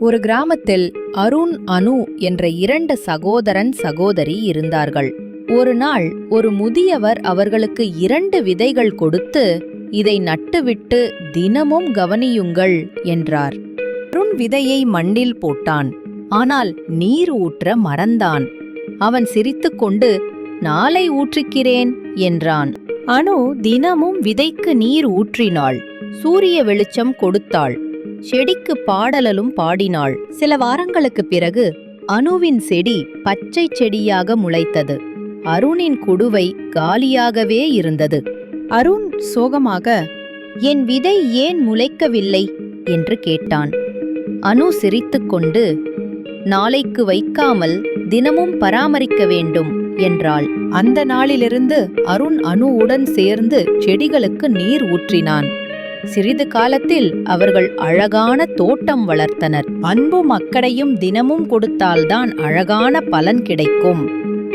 ஒரு கிராமத்தில் அருண், அனு என்ற 2 சகோதரன் சகோதரி இருந்தார்கள். ஒரு நாள் ஒரு முதியவர் அவர்களுக்கு 2 விதைகள் கொடுத்து, இதை நட்டுவிட்டு தினமும் கவனியுங்கள் என்றார். அருண் விதையை மண்ணில் போட்டான். ஆனால் நீர் ஊற்ற மறந்தான். அவன் சிரித்துக்கொண்டு, நாளை ஊற்றுக்கிறேன் என்றான். அனு தினமும் விதைக்கு நீர் ஊற்றினாள். சூரிய வெளிச்சம் கொடுத்தாள். செடிக்கு பாடலும் பாடினாள். சில வாரங்களுக்குப் பிறகு அனுவின் செடி பச்சை செடியாக முளைத்தது. அருணின் குடுவை காலியாகவே இருந்தது. அருண் சோகமாக, என் விதை ஏன் முளைக்கவில்லை என்று கேட்டான். அனு சிரித்துக்கொண்டு, நாளைக்கு வைக்காமல் தினமும் பராமரிக்க வேண்டும் என்றாள். அந்த நாளிலிருந்து அருண் அனுவுடன் சேர்ந்து செடிகளுக்கு நீர் ஊற்றினான். சிறிது காலத்தில் அவர்கள் அழகான தோட்டம் வளர்த்தனர். அன்பும் அக்கறையும் தினமும் கொடுத்தால்தான் அழகான பலன் கிடைக்கும்.